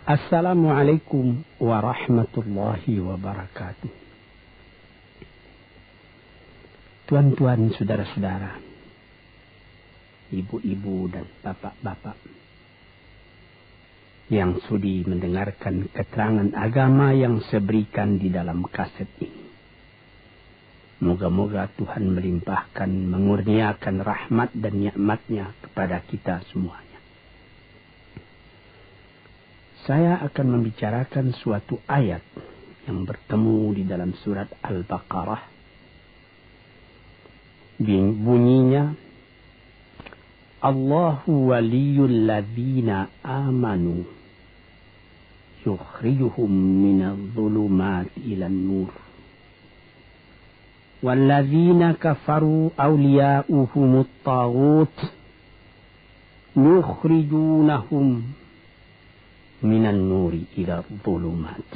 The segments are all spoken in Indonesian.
Assalamualaikum warahmatullahi wabarakatuh. Tuan-tuan, saudara-saudara, ibu-ibu dan bapak-bapak yang sudi mendengarkan keterangan agama yang saya berikan di dalam kaset ini. Moga-moga Tuhan melimpahkan, mengurniakan rahmat dan nikmat-Nya kepada kita semuanya. Saya akan membicarakan suatu ayat yang bertemu di dalam surat Al-Baqarah. Bunyinya, Allahu waliyul ladzina amanu yukhrijuhum minadh dhulumati ilan nur. Walladzina kafaru awliya'uhumut taghut yukhrijunahum minan nuri ila dhulumat.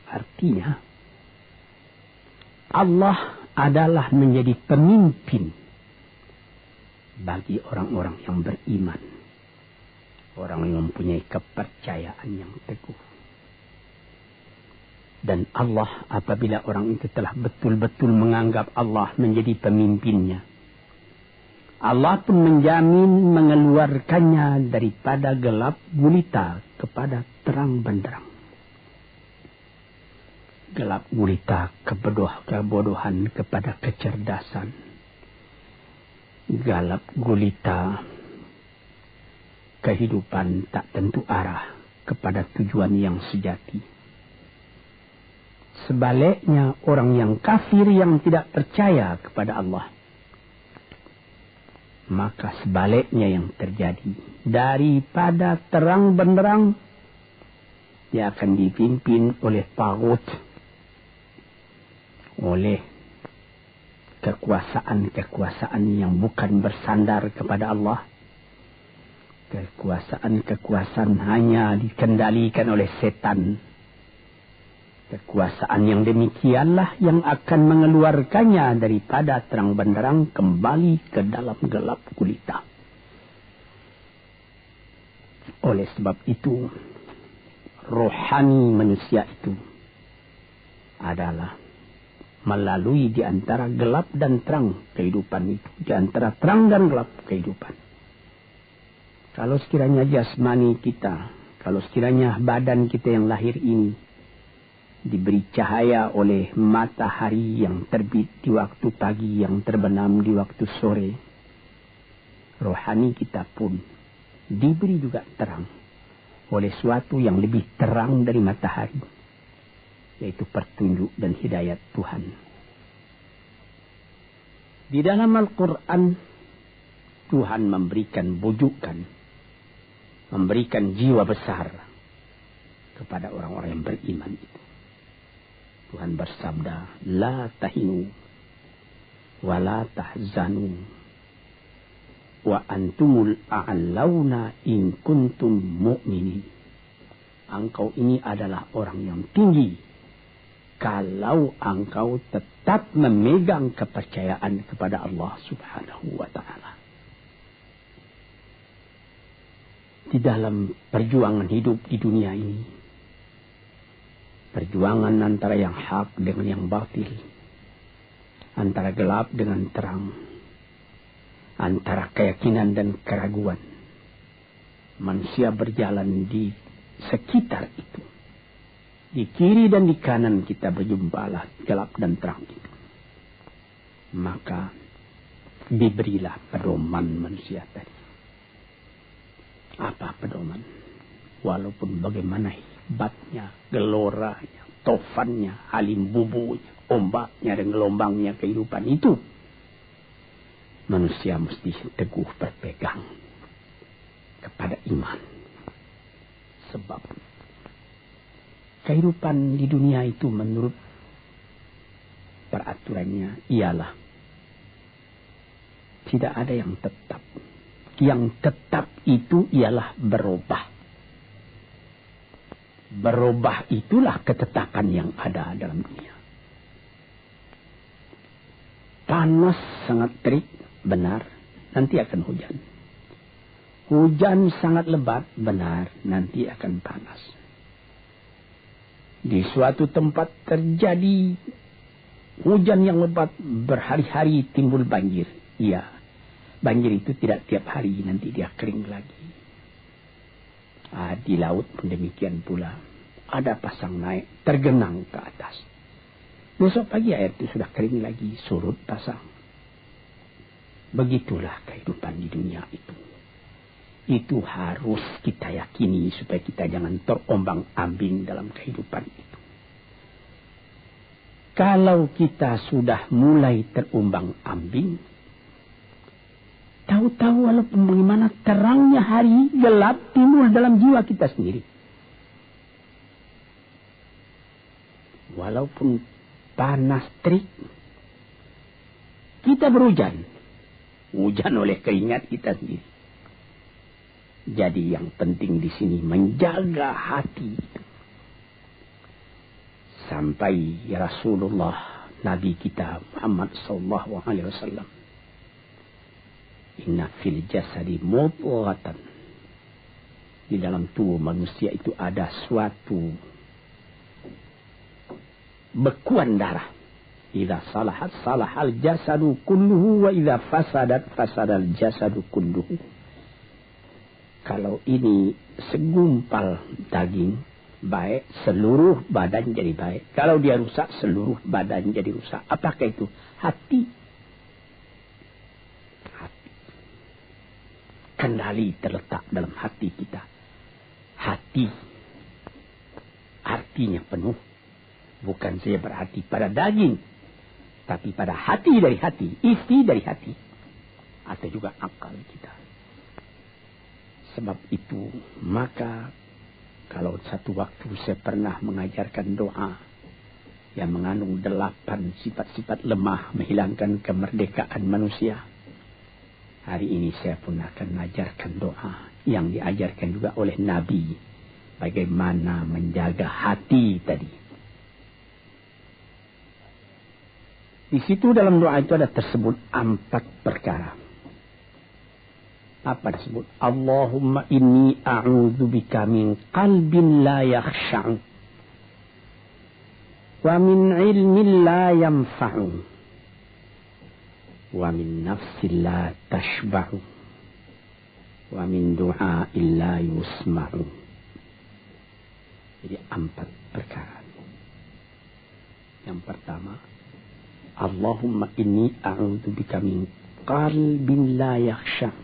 Artinya, Allah adalah menjadi pemimpin bagi orang-orang yang beriman, orang yang mempunyai kepercayaan yang teguh. Dan Allah, apabila orang itu telah betul-betul menganggap Allah menjadi pemimpinnya, Allah pun menjamin mengeluarkannya daripada gelap gulita kepada terang benderang. Gelap gulita kebodohan kepada kecerdasan. Gelap gulita kehidupan tak tentu arah kepada tujuan yang sejati. Sebaliknya, orang yang kafir yang tidak percaya kepada Allah, maka sebaliknya yang terjadi, daripada terang benderang, dia akan dipimpin oleh taghut, oleh kekuasaan-kekuasaan yang bukan bersandar kepada Allah. Kekuasaan hanya dikendalikan oleh setan. Kekuasaan yang demikianlah yang akan mengeluarkannya daripada terang benderang kembali ke dalam gelap gulita. Oleh sebab itu, rohani manusia itu adalah melalui di antara gelap dan terang kehidupan itu, di antara terang dan gelap kehidupan. Kalau sekiranya jasmani kita, kalau sekiranya badan kita yang lahir ini diberi cahaya oleh matahari yang terbit di waktu pagi, yang terbenam di waktu sore, rohani kita pun diberi juga terang oleh suatu yang lebih terang dari matahari, yaitu petunjuk dan hidayat Tuhan. Di dalam Al-Quran, Tuhan memberikan bujukan, memberikan jiwa besar kepada orang-orang yang beriman itu. Tuhan bersabda, La tahinu wa la tahzanu wa antumul a'launa in kuntum mu'minin. Engkau ini adalah orang yang tinggi kalau engkau tetap memegang kepercayaan kepada Allah Subhanahu wa ta'ala. Di dalam perjuangan hidup di dunia ini, perjuangan antara yang hak dengan yang batil, antara gelap dengan terang, antara keyakinan dan keraguan, manusia berjalan di sekitar itu. Di kiri dan di kanan kita berjumpalah gelap dan terang itu. Maka diberilah pedoman manusia tadi. Apa pedoman? Walaupun bagaimana hebatnya, geloranya, tofannya, halim bubunya, ombaknya dan gelombangnya kehidupan itu, manusia mesti teguh berpegang kepada iman. Sebab kehidupan di dunia itu menurut peraturannya ialah tidak ada yang tetap. Yang tetap itu ialah berubah. Berubah itulah ketetapan yang ada dalam dunia. Panas sangat terik, benar, nanti akan hujan. Hujan sangat lebat, benar, nanti akan panas. Di suatu tempat terjadi hujan yang lebat, berhari-hari timbul banjir. Iya, banjir itu tidak tiap hari, nanti dia kering lagi. Di laut pun demikian pula. Ada pasang naik, tergenang ke atas. Besok pagi air itu sudah kering lagi, surut pasang. Begitulah kehidupan di dunia itu. Itu harus kita yakini supaya kita jangan terombang-ambing dalam kehidupan itu. Kalau kita sudah mulai terombang-ambing, tahu-tahu walaupun bagaimana terangnya hari, gelap timbul dalam jiwa kita sendiri. Walaupun panas terik, kita berhujan. Hujan oleh keringat kita sendiri. Jadi yang penting di sini menjaga hati. Sampai Rasulullah Nabi kita Muhammad sallallahu alaihi wasallam, inna fil jasadi mudghatan, di dalam tubuh manusia itu ada suatu bekuan darah. Idza salahat salahal jasadu kulluhu wa idza fasadat fasadal jasadu kulluhu. Kalau ini segumpal daging baik, seluruh badan jadi baik. Kalau dia rusak, seluruh badan jadi rusak. Apakah itu? Hati. Hati. Kendali terletak dalam hati kita. Hati. Artinya penuh. Bukan saja berarti pada daging, tapi pada hati dari hati. Isi dari hati. Atau juga akal kita. Sebab itu, maka kalau satu waktu saya pernah mengajarkan doa yang mengandung 8 sifat-sifat lemah menghilangkan kemerdekaan manusia. Hari ini saya pun akan mengajarkan doa yang diajarkan juga oleh Nabi. Bagaimana menjaga hati tadi. Di situ dalam doa itu ada tersebut 4 perkara. Apa disebut? Allahumma inni a'udzubika min qalbin la yakhsha'u wa min ilmin la yanfa'u wa min nafsin la tashba'u wa min du'a'in la yusma'u. Jadi 4 perkara. Yang pertama, Allahumma inni a'udzubika min qalbin la yakhsha'u.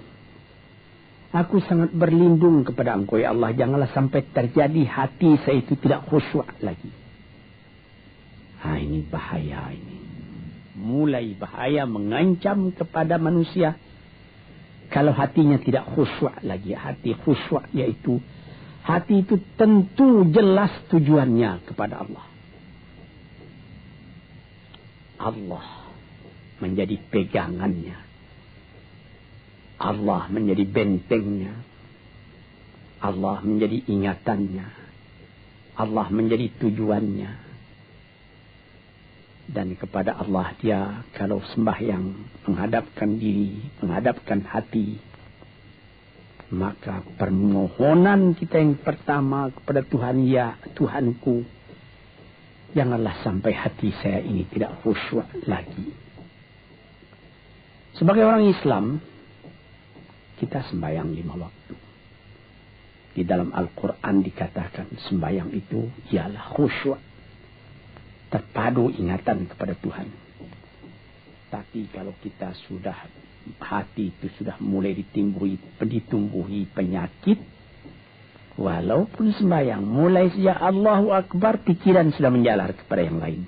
Aku sangat berlindung kepada Engkau ya Allah. Janganlah sampai terjadi hati saya itu tidak khusyuk lagi. Ini bahaya ini. Mulai bahaya mengancam kepada manusia. Kalau hatinya tidak khusyuk lagi. Hati khusyuk yaitu. Hati itu tentu jelas tujuannya kepada Allah. Allah menjadi pegangannya. Allah menjadi bentengnya. Allah menjadi ingatannya. Allah menjadi tujuannya. Dan kepada Allah dia kalau sembahyang menghadapkan diri, menghadapkan hati. Maka permohonan kita yang pertama kepada Tuhan, ya Tuhanku, janganlah sampai hati saya ini tidak khusyuk lagi. Sebagai orang Islam, kita sembahyang 5 waktu. Di dalam Al-Quran dikatakan sembahyang itu ialah khusyuk. Terpadu ingatan kepada Tuhan. Tapi kalau kita sudah, hati itu sudah mulai ditumbuhi penyakit. Walaupun sembahyang, mulai sejak Allahu Akbar, pikiran sudah menjalar kepada yang lain.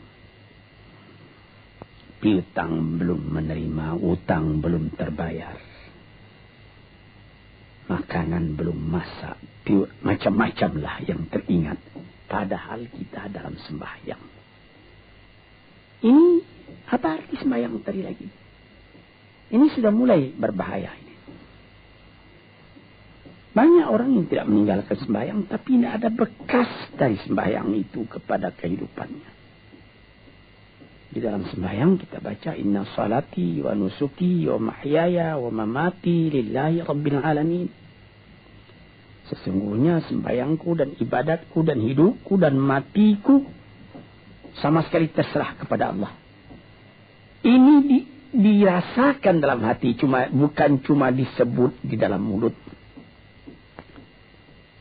Piutang belum menerima, utang belum terbayar. Makanan belum masak, macam-macam lah yang teringat. Padahal kita dalam sembahyang. Ini apa arti sembahyang tadi lagi? Ini sudah mulai berbahaya ini. Banyak orang yang tidak meninggalkan sembahyang, tapi tidak ada bekas dari sembahyang itu kepada kehidupannya. Di dalam sembahyang kita baca inna salati wa nusuki wa mahyaya wa mamati lillahi rabbil alamin. Sesungguhnya sembahyangku dan ibadatku dan hidupku dan matiku sama sekali terserah kepada Allah. Ini dirasakan dalam hati, bukan cuma disebut di dalam mulut.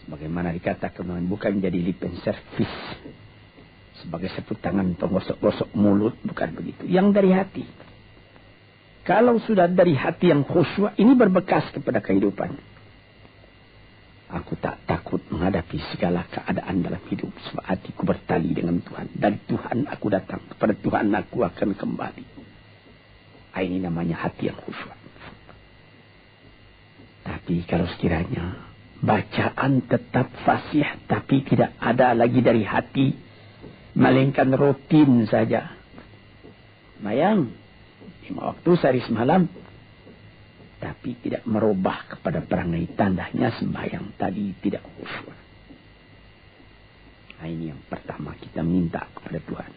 Sebagaimana dikatakan, bukan jadi lip and service sebagai sapu tangan penggosok-gosok mulut, bukan begitu. Yang dari hati. Kalau sudah dari hati yang khusyuk, ini berbekas kepada kehidupan. Aku tak takut menghadapi segala keadaan dalam hidup, sebab hatiku bertali dengan Tuhan. Dari Tuhan aku datang, kepada Tuhan aku akan kembali. Ini namanya hati yang khusyuk. Tapi kalau sekiranya bacaan tetap fasih, tapi tidak ada lagi dari hati, melainkan rutin saja. Mayang 5 waktu sehari semalam, tapi tidak merubah kepada perangai tandanya sembahyang tadi tidak khusyuk. Ini yang pertama kita minta kepada Tuhan.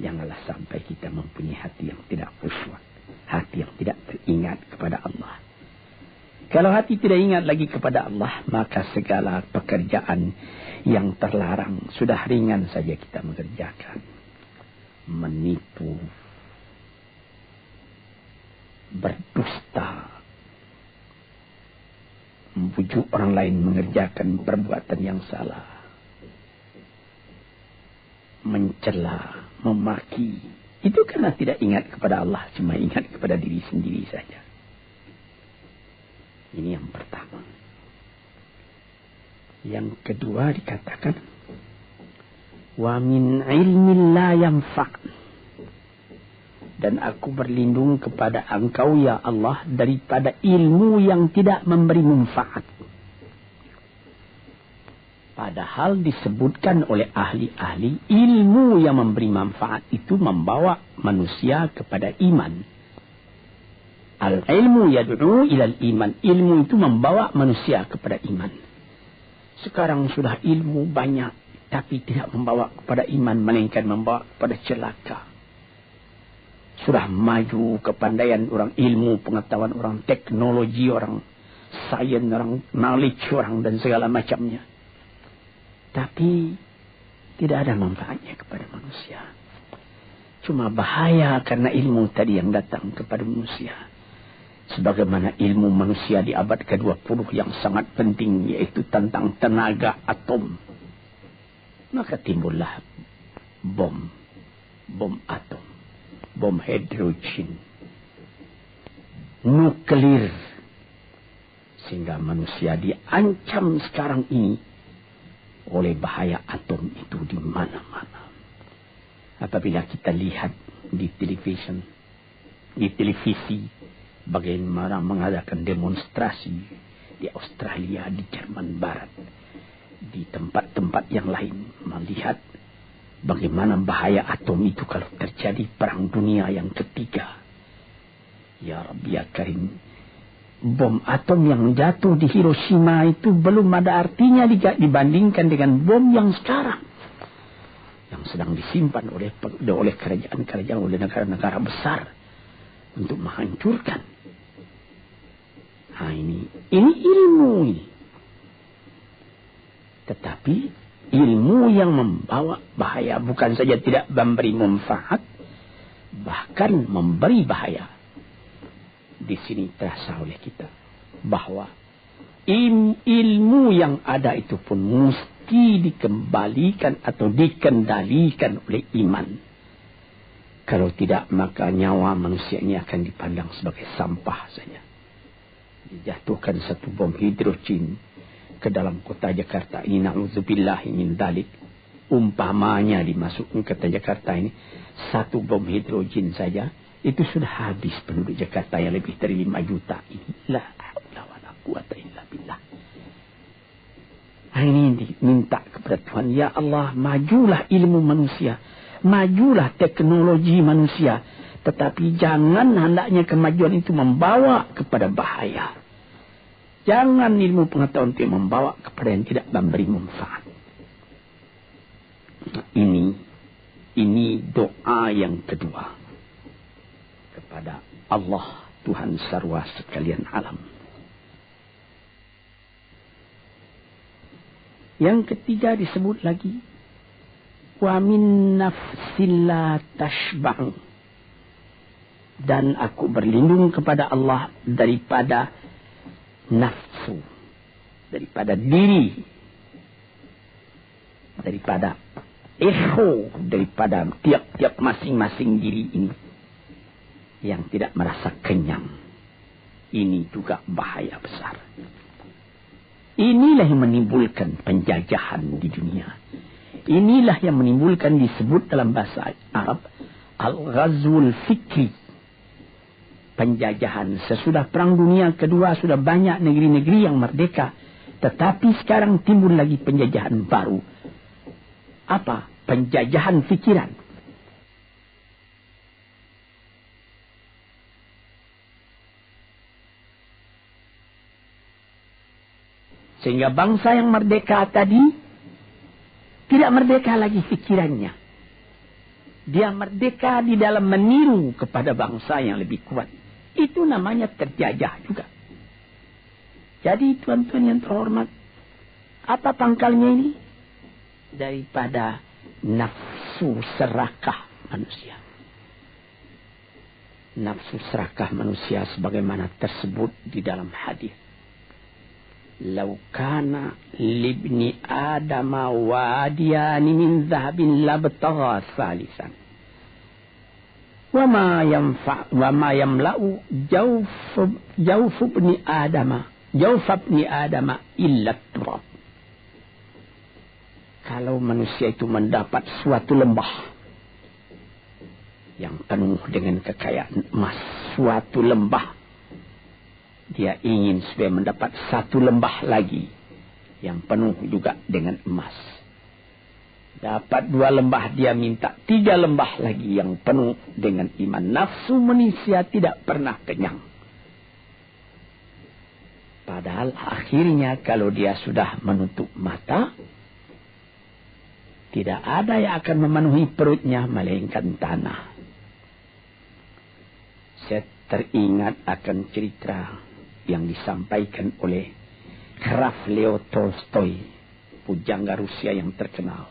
Janganlah sampai kita mempunyai hati yang tidak khusyuk, hati yang tidak teringat kepada Allah. Kalau hati tidak ingat lagi kepada Allah, maka segala pekerjaan yang terlarang sudah ringan saja kita mengerjakan. Menipu, berdusta, membujuk orang lain mengerjakan perbuatan yang salah, mencela, memaki. Itu karena tidak ingat kepada Allah, cuma ingat kepada diri sendiri saja. Ini yang pertama. Yang kedua dikatakan, wa min ilmin la yanfa'. Dan aku berlindung kepada Engkau ya Allah daripada ilmu yang tidak memberi manfaat. Padahal disebutkan oleh ahli-ahli, ilmu yang memberi manfaat itu membawa manusia kepada iman. Al-ilmu yad'u ilal iman. Ilmu itu membawa manusia kepada iman. Sekarang sudah ilmu banyak, tapi tidak membawa kepada iman, melainkan membawa kepada celaka. Sudah maju kepandaian orang, ilmu, pengetahuan orang, teknologi orang, sains orang, knowledge orang, dan segala macamnya. Tapi tidak ada manfaatnya kepada manusia. Cuma bahaya karena ilmu tadi yang datang kepada manusia. Sebagaimana ilmu manusia di abad ke-20 yang sangat penting, yaitu tentang tenaga atom. Maka timbullah bom atom, bom hidrogen, nuklir. Sehingga manusia diancam sekarang ini oleh bahaya atom itu di mana-mana. Apabila kita lihat di televisi, bagaimana mengadakan demonstrasi di Australia, di Jerman Barat, di tempat-tempat yang lain, melihat bagaimana bahaya atom itu kalau terjadi perang dunia yang ketiga. Ya Rabbi ya Karim, bom atom yang jatuh di Hiroshima itu belum ada artinya dibandingkan dengan bom yang sekarang, yang sedang disimpan oleh kerajaan-kerajaan, oleh negara-negara besar untuk menghancurkan. Ini ilmu ini. Tetapi ilmu yang membawa bahaya, bukan saja tidak memberi manfaat, bahkan memberi bahaya. Di sini terasa oleh kita bahwa ilmu yang ada itu pun mesti dikembalikan atau dikendalikan oleh iman. Kalau tidak, maka nyawa manusia ini akan dipandang sebagai sampah saja. Dijatuhkan satu bom hidrogen ke dalam kota Jakarta ini, na'udzubillahi min dzalik. Umpamanya dimasukkan ke kota Jakarta ini satu bom hidrogen saja, itu sudah habis penduduk Jakarta yang lebih dari 5 juta ini. La haula wala quwata illa billah. Ini diminta kepada Tuhan, ya Allah, majulah ilmu manusia, majulah teknologi manusia, tetapi jangan hendaknya kemajuan itu membawa kepada bahaya. Jangan ilmu pengetahuan itu membawa kepada yang tidak memberi manfaat. Ini doa yang kedua kepada Allah, Tuhan sarwa sekalian alam. Yang ketiga disebut lagi, wa min nafsin la tashba'u. Dan aku berlindung kepada Allah daripada nafsu, daripada diri, daripada ego, daripada tiap-tiap masing-masing diri ini yang tidak merasa kenyang. Ini juga bahaya besar. Inilah yang menimbulkan penjajahan di dunia. Inilah yang menimbulkan, disebut dalam bahasa Arab, al-ghazwul fikri. Penjajahan. Sesudah Perang Dunia Kedua sudah banyak negeri-negeri yang merdeka. Tetapi sekarang timbul lagi penjajahan baru. Apa? Penjajahan fikiran. Sehingga bangsa yang merdeka tadi tidak merdeka lagi fikirannya. Dia merdeka di dalam meniru kepada bangsa yang lebih kuat. Itu namanya terjajah juga. Jadi tuan-tuan yang terhormat, apa pangkalnya ini? Daripada nafsu serakah manusia. Nafsu serakah manusia sebagaimana tersebut di dalam hadis. Lau kana libni adama wadiyani min zahabin labtagha salisan. Wa ma yamla'u jawf ibni adama illa turab. Kalau manusia itu mendapat suatu lembah yang penuh dengan kekayaan emas, suatu lembah, dia ingin supaya mendapat satu lembah lagi yang penuh juga dengan emas. Dapat 2 lembah, dia minta 3 lembah lagi yang penuh dengan iman. Nafsu manusia tidak pernah kenyang. Padahal akhirnya kalau dia sudah menutup mata, tidak ada yang akan memenuhi perutnya melainkan tanah. Saya teringat akan cerita yang disampaikan oleh Graf Leo Tolstoy, pujangga Rusia yang terkenal,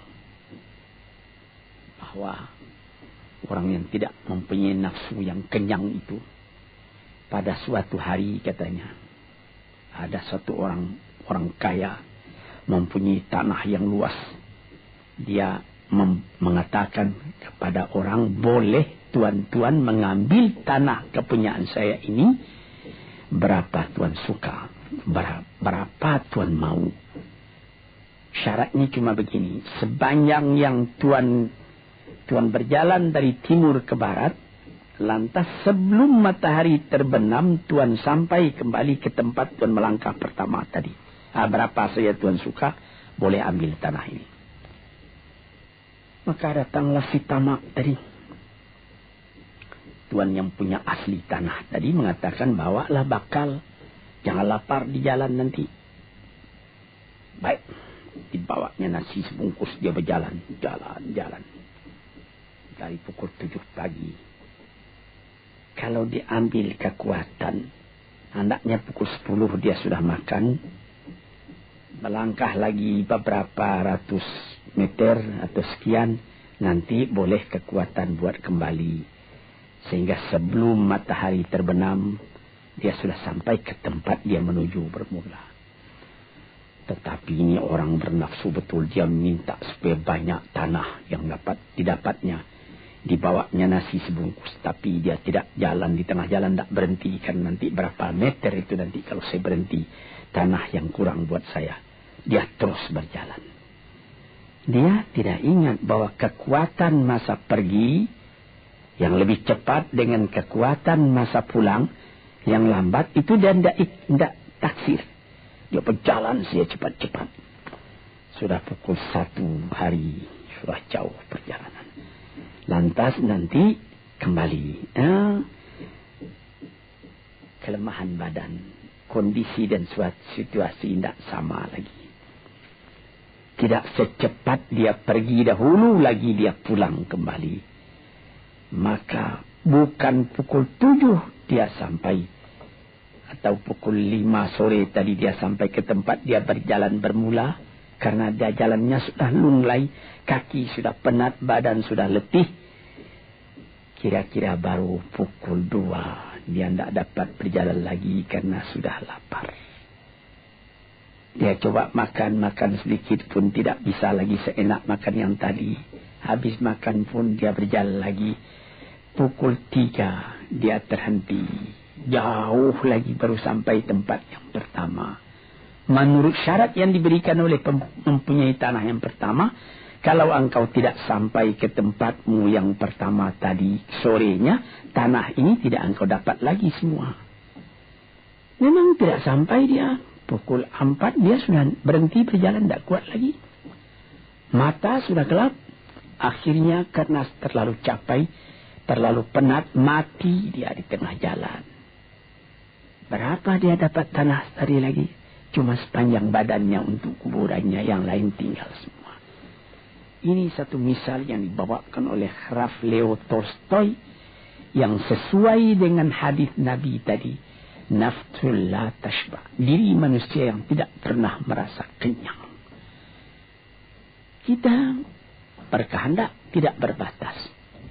bahwa orang yang tidak mempunyai nafsu yang kenyang itu, pada suatu hari katanya, ada satu orang kaya mempunyai tanah yang luas. Dia mengatakan kepada orang, boleh tuan-tuan mengambil tanah kepunyaan saya ini, berapa tuan suka, berapa tuan mau. Syaratnya cuma begini, sepanjang yang tuan berjalan dari timur ke barat, lantas sebelum matahari terbenam, tuan sampai kembali ke tempat tuan melangkah pertama tadi. Berapa saja tuan suka, boleh ambil tanah ini. Maka datanglah si tamak tadi. Tuan yang punya asli tanah tadi mengatakan, bawalah bakal, jangan lapar di jalan nanti. Baik, dibawanya nasi sebungkus, dia berjalan, jalan. Dari pukul 7 pagi. Kalau diambil kekuatan, hendaknya pukul 10 dia sudah makan. Melangkah lagi beberapa ratus meter atau sekian, nanti boleh kekuatan buat kembali. Sehingga sebelum matahari terbenam, dia sudah sampai ke tempat dia menuju bermula. Tetapi ini orang bernafsu betul, dia minta supaya banyak tanah yang didapatnya. Dibawanya nasi sebungkus, tapi dia tidak jalan di tengah jalan, tidak berhenti, kan nanti berapa meter itu nanti kalau saya berhenti, tanah yang kurang buat saya. Dia terus berjalan. Dia tidak ingat bahwa kekuatan masa pergi yang lebih cepat dengan kekuatan masa pulang yang lambat itu dia tidak taksir. Dia berjalan saja cepat-cepat. Sudah pukul 1 hari, sudah jauh perjalanan. Lantas nanti kembali. Kelemahan badan, kondisi dan suatu situasi tidak sama lagi. Tidak secepat dia pergi dahulu lagi dia pulang kembali. Maka bukan pukul 7 dia sampai, atau pukul 5 sore tadi dia sampai ke tempat dia berjalan bermula. karena dia jalannya sudah lunglai, kaki sudah penat, badan sudah letih. Kira-kira baru pukul 2 dia tidak dapat berjalan lagi karena sudah lapar. Dia coba makan sedikit pun tidak bisa lagi seenak makan yang tadi. Habis makan pun dia berjalan lagi. Pukul 3 dia terhenti. Jauh lagi baru sampai tempat yang pertama. Menurut syarat yang diberikan oleh mempunyai tanah yang pertama, kalau engkau tidak sampai ke tempatmu yang pertama tadi sorenya, tanah ini tidak engkau dapat lagi semua. Memang tidak sampai dia. Pukul 4 dia sudah berhenti berjalan, tidak kuat lagi. Mata sudah gelap. Akhirnya karena terlalu capek, terlalu penat, mati dia di tengah jalan. Berapa dia dapat tanah tadi lagi? Cuma sepanjang badannya untuk kuburannya, yang lain tinggal semua. Ini satu misal yang dibawakan oleh Graf Leo Tolstoy yang sesuai dengan hadis Nabi tadi. Nafsul la tashba. Diri manusia yang tidak pernah merasa kenyang. Kita berkehendak tidak berbatas.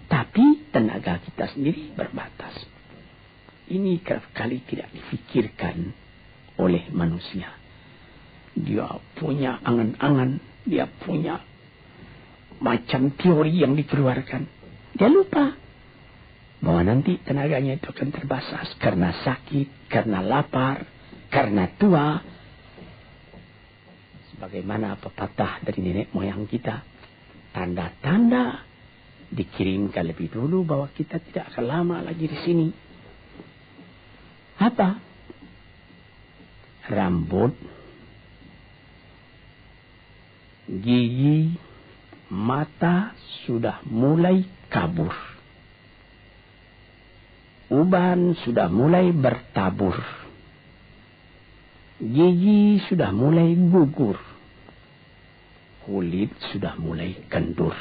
Tapi tenaga kita sendiri berbatas. Ini kerap kali tidak difikirkan oleh manusia. Dia punya angan-angan. Dia punya macam teori yang dikeluarkan. Dia lupa bahwa nanti tenaganya itu akan terbatas karena sakit, karena lapar, karena tua. Sebagaimana pepatah dari nenek moyang kita, tanda-tanda dikirimkan lebih dulu bahwa kita tidak akan lama lagi di sini. Apa? Rambut, gigi, mata sudah mulai kabur. Uban sudah mulai bertabur. Gigi sudah mulai gugur. Kulit sudah mulai kendur.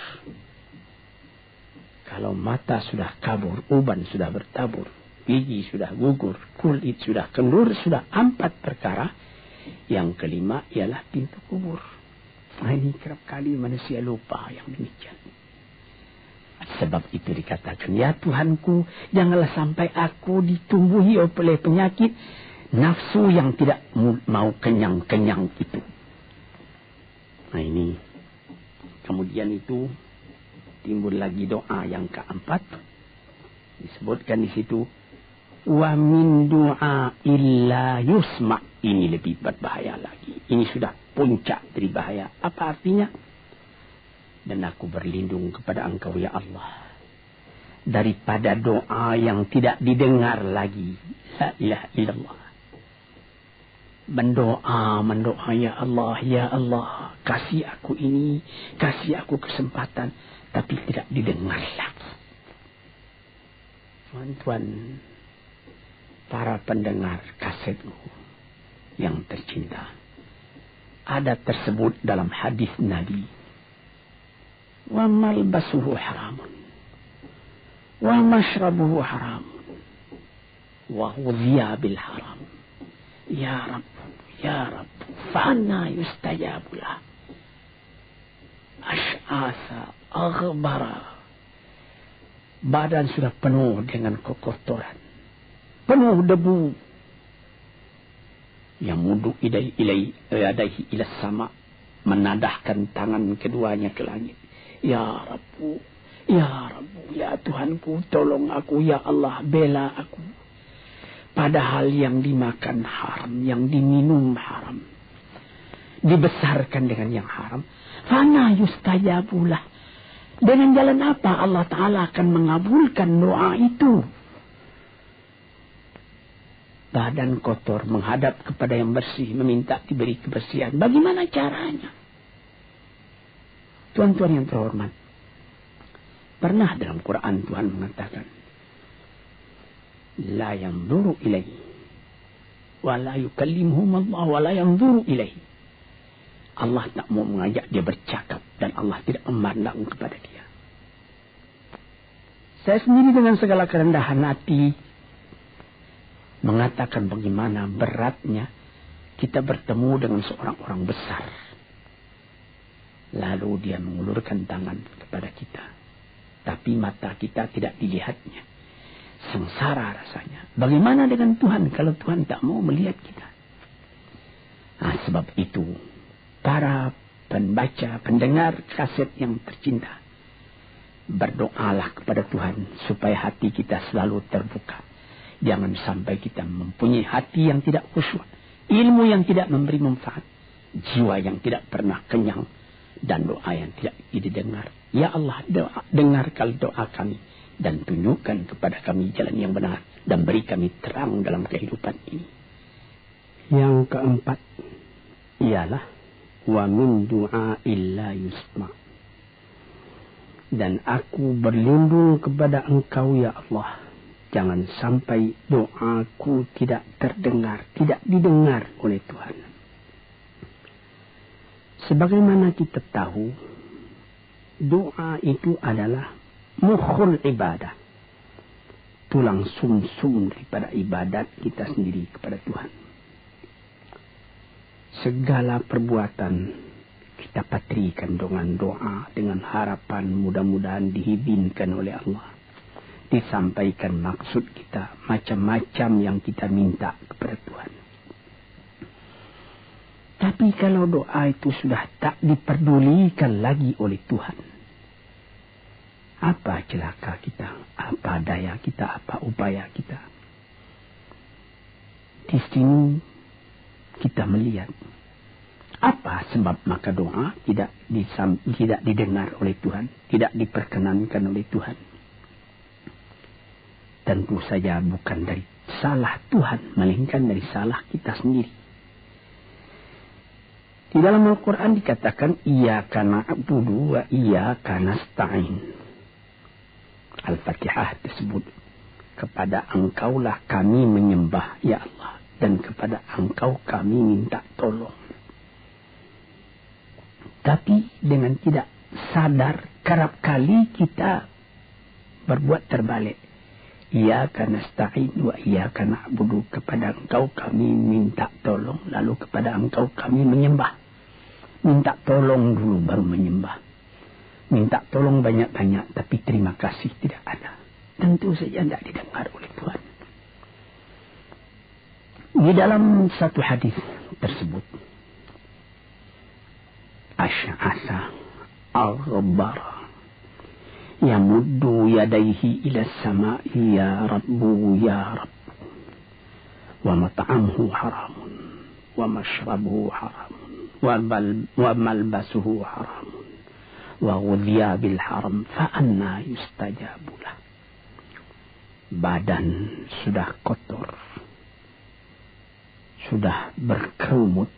Kalau mata sudah kabur, uban sudah bertabur, gigi sudah gugur, kulit sudah kendur, sudah 4 perkara. Yang kelima ialah pintu kubur. Nah, ini kerap kali manusia lupa yang demikian. Sebab itu dikatakan, ya Tuhanku, janganlah sampai aku ditumbuhi oleh penyakit nafsu yang tidak mau kenyang-kenyang itu. Nah ini. Kemudian itu timbul lagi doa yang keempat. Disebutkan di situ, wa min du'a illa yusma. Ini lebih berbahaya lagi. Ini sudah puncak dari bahaya. Apa artinya? Dan aku berlindung kepada engkau ya Allah daripada doa yang tidak didengar lagi. La ilaha illallah. Mendoa ya Allah, kasih aku ini, kasih aku kesempatan, tapi tidak didengar lagi. Tuan-tuan, para pendengar kasetku yang tercinta, ada tersebut dalam hadis Nabi, wa malbasuhu haramun, wa mashrabuhu haramun, wa ghudhiya bil haram. Ya Rabb, fa'anna yustajabulah. Ash'asa aghbara. Badan sudah penuh dengan kotoran, penuh debu. Yamudu ilaihi ila sama, menadahkan tangan keduanya ke langit. Ya Rabbu, ya Tuhanku, tolong aku, ya Allah, bela aku. Padahal yang dimakan haram, yang diminum haram, dibesarkan dengan yang haram. Fana yustajabulah. Dengan jalan apa Allah Ta'ala akan mengabulkan doa itu? Badan kotor menghadap kepada yang bersih, meminta diberi kebersihan. Bagaimana caranya? Tuan-tuan yang terhormat, pernah dalam Quran Tuhan mengatakan, la yanzuru ilaihi wa la yukallimuhum Allah wa la yanzuru ilaihi. Allah tak mau mengajak dia bercakap dan Allah tidak memandang kepada dia. Saya sendiri dengan segala kerendahan hati mengatakan bagaimana beratnya kita bertemu dengan seorang orang besar Lalu dia mengulurkan tangan kepada kita. Tapi mata kita tidak dilihatnya. Sengsara rasanya. Bagaimana dengan Tuhan kalau Tuhan tak mau melihat kita? Nah, sebab itu, para pembaca, pendengar kaset yang tercinta, berdoalah kepada Tuhan supaya hati kita selalu terbuka. Jangan sampai kita mempunyai hati yang tidak khusyuk, ilmu yang tidak memberi manfaat, jiwa yang tidak pernah kenyang, dan doa yang tidak didengar. Ya Allah, dengarkan doa kami dan tunjukkan kepada kami jalan yang benar dan beri kami terang dalam kehidupan ini. Yang keempat ialah wa min du'a illa yusma. Dan aku berlindung kepada Engkau ya Allah, jangan sampai doaku tidak terdengar, tidak didengar oleh Tuhan. Sebagaimana kita tahu, doa itu adalah mukhul ibadah, tulang sumsum daripada ibadat kita sendiri kepada Tuhan. Segala perbuatan kita patrikan dengan doa, dengan harapan mudah-mudahan diizinkan oleh Allah. Disampaikan maksud kita, macam-macam yang kita minta kepada Tuhan. Tapi kalau doa itu sudah tak diperdulikan lagi oleh Tuhan, apa celaka kita, apa daya kita, apa upaya kita? Di sini kita melihat apa sebab maka doa tidak didengar oleh Tuhan, tidak diperkenankan oleh Tuhan. Tentu saja bukan dari salah Tuhan, melainkan dari salah kita sendiri. Di dalam Al-Quran dikatakan, Iyyaka na'budu wa iyyaka nasta'in. Al-Fatihah tersebut, kepada Engkaulah kami menyembah, ya Allah, dan kepada Engkau kami minta tolong. Tapi dengan tidak sadar, kerap kali kita berbuat terbalik. Iyyaka nasta'in wa iyyaka na'budu, kepada Engkau kami minta tolong, lalu kepada Engkau kami menyembah. Minta tolong dulu baru menyembah. Minta tolong banyak-banyak tapi terima kasih tidak ada. Tentu saja tidak didengar oleh Tuhan. Di dalam satu hadis tersebut, Asy'asa al-ghabbara yamuddu yadayhi ila as-sama'i ya rabbu ya rabb, wa mat'amuhu haramun wa mashrabuhu haramun wa malbasuhu haramun wa ghudhiya bil haram fa anna yustajabulah. Badan sudah kotor, sudah berkerunyut,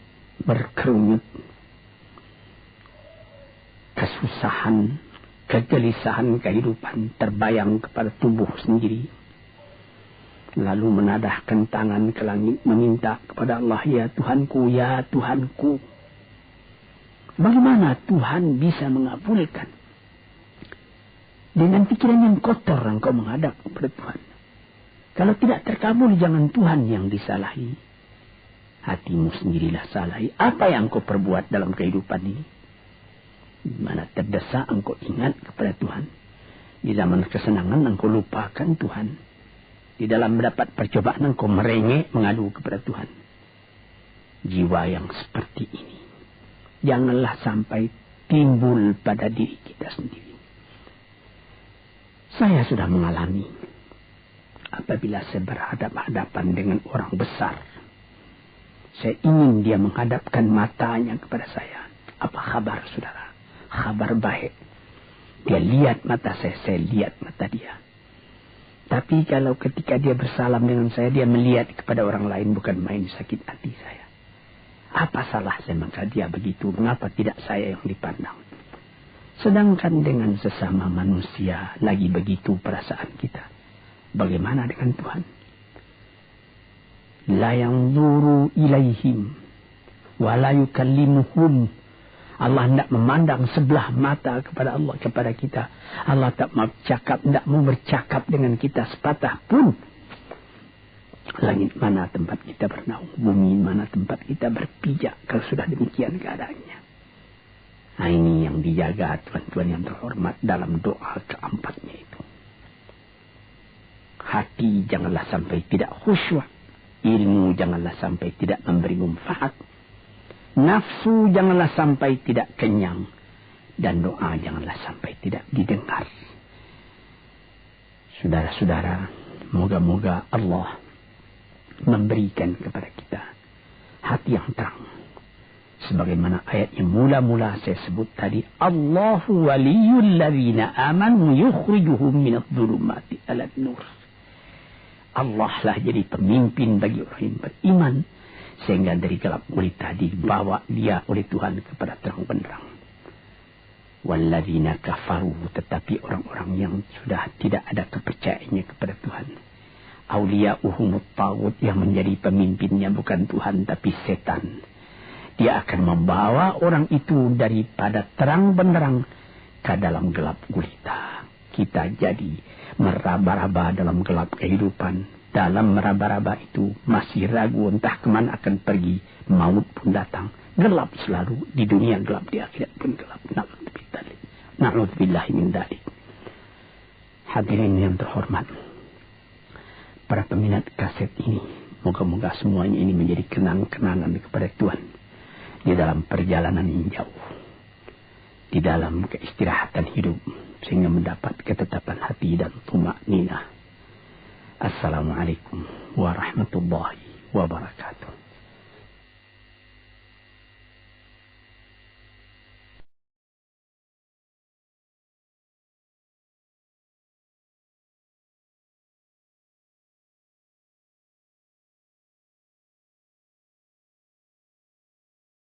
kesusahan, kegelisahan kehidupan terbayang kepada tubuh sendiri. Lalu menadahkan tangan ke langit meminta kepada Allah, ya Tuhanku, ya Tuhanku. Bagaimana Tuhan bisa mengabulkan? Dengan pikiran yang kotor engkau menghadap kepada Tuhan. Kalau tidak terkabul, jangan Tuhan yang disalahi. Hatimu sendirilah salahi. Apa yang engkau perbuat dalam kehidupan ini? Di mana terdesak engkau ingat kepada Tuhan. Di zaman kesenangan engkau lupakan Tuhan. Di dalam mendapat percobaan engkau merengek mengadu kepada Tuhan. Jiwa yang seperti ini janganlah sampai timbul pada diri kita sendiri. Saya sudah mengalami apabila saya berhadapan-hadapan dengan orang besar. Saya ingin dia menghadapkan matanya kepada saya. Apa kabar saudara? Kabar baik. Dia lihat mata saya lihat mata dia. Tapi kalau ketika dia bersalam dengan saya, dia melihat kepada orang lain, bukan main sakit hati saya. Apa salah saya maka dia begitu? Mengapa tidak saya yang dipandang? Sedangkan dengan sesama manusia lagi begitu perasaan kita. Bagaimana dengan Tuhan? La yanzuru ilaihim wa la yukallimuhum. Allah tidak memandang sebelah mata kepada Allah, kepada kita. Allah tak mau bercakap dengan kita sepatah pun. Langit mana tempat kita bernaung, bumi mana tempat kita berpijak kalau sudah demikian keadaannya. Nah, ini yang dijaga tuan-tuan yang terhormat dalam doa keempatnya itu. Hati janganlah sampai tidak khusyuk. Ilmu janganlah sampai tidak memberi manfaat. Nafsu janganlah sampai tidak kenyang. Dan doa janganlah sampai tidak didengar. Saudara-saudara, moga-moga Allah memberikan kepada kita hati yang terang. Sebagaimana ayat yang mula-mula saya sebut tadi, Allahu waliyul ladzina amanu yukhrijuhum minadh dhulumati ilan nur. Allah lah jadi pemimpin bagi orang yang beriman sehingga dari gelap gulita dibawa dia oleh Tuhan kepada terang benderang. Walladzina kafaru, tetapi orang-orang yang sudah tidak ada kepercayaannya kepada Tuhan. Auliya'uhumut taghut, yang menjadi pemimpinnya bukan Tuhan tapi setan. Dia akan membawa orang itu daripada terang benderang ke dalam gelap gulita. Kita jadi meraba-raba dalam gelap kehidupan. Dalam meraba-raba itu masih ragu entah kemana akan pergi. Maut pun datang. Gelap selalu. Di dunia gelap, di akhirat pun gelap. Na'udzubillahi min dzalik. Hadirin yang terhormat, para peminat kaset ini, moga-moga semuanya ini menjadi kenang-kenangan kepada Tuhan di dalam perjalanan yang jauh, di dalam keistirahatan hidup, sehingga mendapat ketetapan hati dan tumakninah. Assalamualaikum warahmatullahi wabarakatuh.